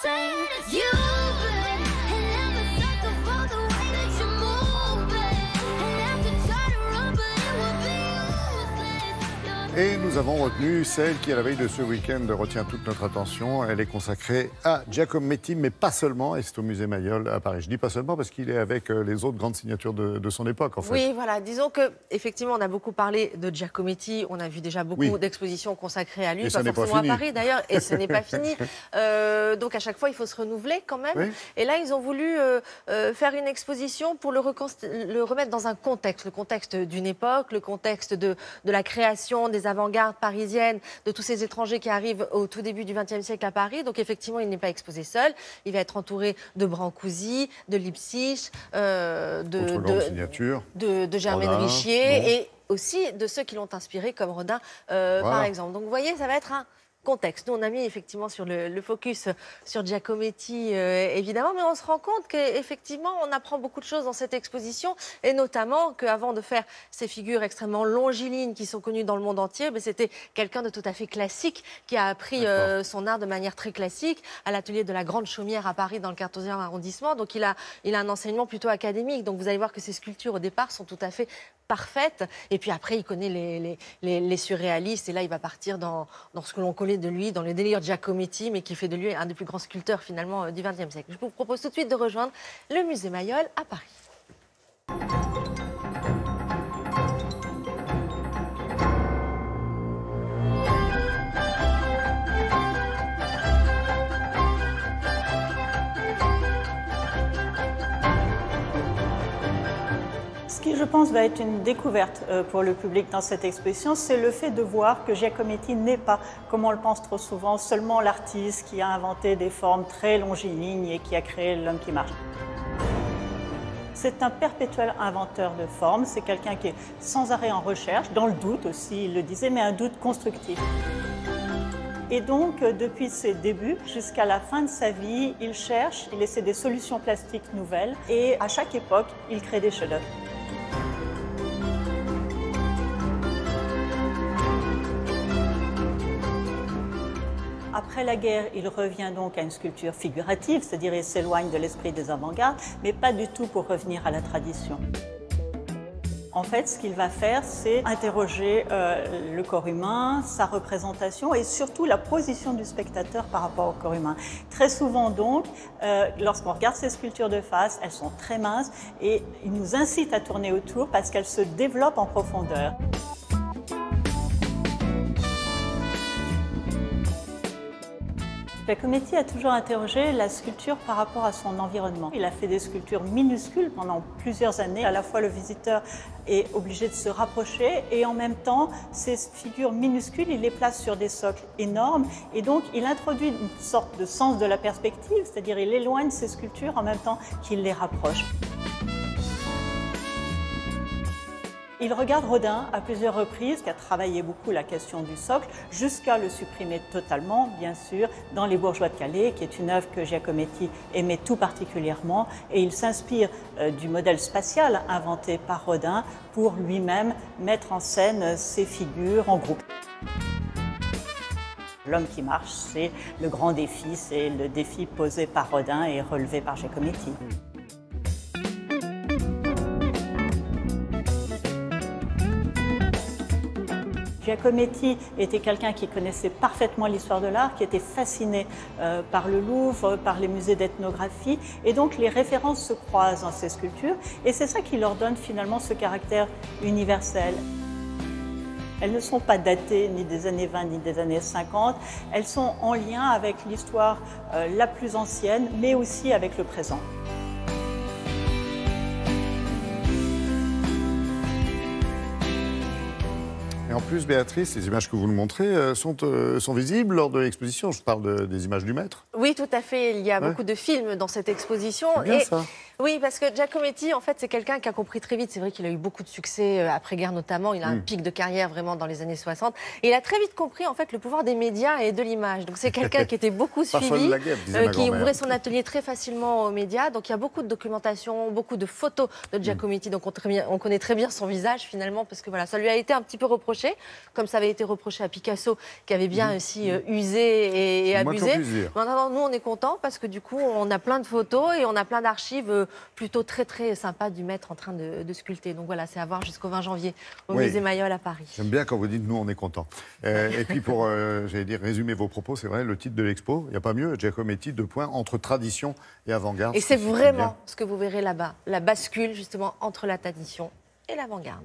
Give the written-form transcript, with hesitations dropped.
same. You good, and I'm a sucker for the way that you move, babe. And I could try to run, but it would be useless. Et nous avons retenu celle qui, à la veille de ce week-end, retient toute notre attention. Elle est consacrée à Giacometti, mais pas seulement, et c'est au musée Mayol à Paris. Je dis pas seulement parce qu'il est avec les autres grandes signatures de son époque, en fait. Oui, voilà. Disons que effectivement, on a beaucoup parlé de Giacometti. On a vu déjà beaucoup d'expositions consacrées à lui, pas forcément à Paris d'ailleurs, et ce n'est pas fini. Donc à chaque fois, il faut se renouveler quand même. Oui. Et là, ils ont voulu faire une exposition pour le remettre dans un contexte, le contexte d'une époque, le contexte de la création des avant-gardes parisiennes, de tous ces étrangers qui arrivent au tout début du XXe siècle à Paris. Donc effectivement, il n'est pas exposé seul. Il va être entouré de Brancusi, de Lipsius, de Germaine Rodin, Richier et aussi de ceux qui l'ont inspiré, comme Rodin, par exemple. Donc vous voyez, ça va être un contexte. Nous, on a mis effectivement sur le focus sur Giacometti, évidemment, mais on se rend compte qu'effectivement, on apprend beaucoup de choses dans cette exposition, et notamment qu'avant de faire ces figures extrêmement longilignes qui sont connues dans le monde entier, c'était quelqu'un de tout à fait classique qui a appris son art de manière très classique à l'atelier de la Grande Chaumière à Paris, dans le 14e arrondissement. Donc, il a un enseignement plutôt académique. Donc, vous allez voir que ces sculptures, au départ, sont tout à fait parfaites. Et puis après, il connaît les surréalistes, et là, il va partir dans ce que l'on connaît de lui, dans le délire Giacometti, mais qui fait de lui un des plus grands sculpteurs finalement du XXe siècle. Je vous propose tout de suite de rejoindre le musée Mayol à Paris. Ce qui, je pense, va être une découverte pour le public dans cette exposition, c'est le fait de voir que Giacometti n'est pas, comme on le pense trop souvent, seulement l'artiste qui a inventé des formes très longilignes et qui a créé l'homme qui marche. C'est un perpétuel inventeur de formes, c'est quelqu'un qui est sans arrêt en recherche, dans le doute aussi, il le disait, mais un doute constructif. Et donc, depuis ses débuts jusqu'à la fin de sa vie, il cherche, il essaie des solutions plastiques nouvelles, et à chaque époque, il crée des chefs-d'œuvre. Après la guerre, il revient donc à une sculpture figurative, c'est-à-dire il s'éloigne de l'esprit des avant-gardes, mais pas du tout pour revenir à la tradition. En fait, ce qu'il va faire, c'est interroger le corps humain, sa représentation et surtout la position du spectateur par rapport au corps humain. Très souvent donc, lorsqu'on regarde ces sculptures de face, elles sont très minces et il nous incite à tourner autour parce qu'elles se développent en profondeur. Giacometti a toujours interrogé la sculpture par rapport à son environnement. Il a fait des sculptures minuscules pendant plusieurs années. À la fois, le visiteur est obligé de se rapprocher et en même temps, ces figures minuscules, il les place sur des socles énormes et donc il introduit une sorte de sens de la perspective, c'est-à-dire il éloigne ces sculptures en même temps qu'il les rapproche. Il regarde Rodin à plusieurs reprises, qui a travaillé beaucoup la question du socle, jusqu'à le supprimer totalement, bien sûr, dans Les Bourgeois de Calais, qui est une œuvre que Giacometti aimait tout particulièrement. Et il s'inspire du modèle spatial inventé par Rodin pour lui-même mettre en scène ces figures en groupe. L'homme qui marche, c'est le grand défi, c'est le défi posé par Rodin et relevé par Giacometti. Giacometti était quelqu'un qui connaissait parfaitement l'histoire de l'art, qui était fasciné par le Louvre, par les musées d'ethnographie, et donc les références se croisent dans ces sculptures, et c'est ça qui leur donne finalement ce caractère universel. Elles ne sont pas datées ni des années 20 ni des années 50, elles sont en lien avec l'histoire la plus ancienne, mais aussi avec le présent. Et en plus, Béatrice, les images que vous nous montrez sont visibles lors de l'exposition. Je parle des images du maître. Oui, tout à fait. Il y a beaucoup de films dans cette exposition. C'est bien ça. Oui, parce que Giacometti, en fait, c'est quelqu'un qui a compris très vite. C'est vrai qu'il a eu beaucoup de succès après-guerre notamment. Il a un pic de carrière vraiment dans les années 60. Et il a très vite compris, en fait, le pouvoir des médias et de l'image. Donc, c'est quelqu'un qui était beaucoup suivi, qui ouvrait son atelier très facilement aux médias. Donc, il y a beaucoup de documentation, beaucoup de photos de Giacometti. Donc, on connaît très bien son visage, finalement, parce que voilà, ça lui a été un petit peu reproché. conservé, comme ça avait été reproché à Picasso, qui avait bien aussi usé et C'est moins abusé. qu'on puisse dire. Maintenant, nous, on est contents parce que du coup, on a plein de photos et on a plein d'archives plutôt très, très sympas du maître en train de sculpter. Donc voilà, c'est à voir jusqu'au 20 janvier au Oui. musée Mayol à Paris. J'aime bien quand vous dites nous on est content. Et puis pour j'allais dire résumer vos propos, c'est vrai le titre de l'expo, il n'y a pas mieux, Giacometti entre tradition et avant-garde. Et ce c'est qui suffit vraiment bien. ce que vous verrez là-bas, la bascule justement entre la tradition et l'avant-garde.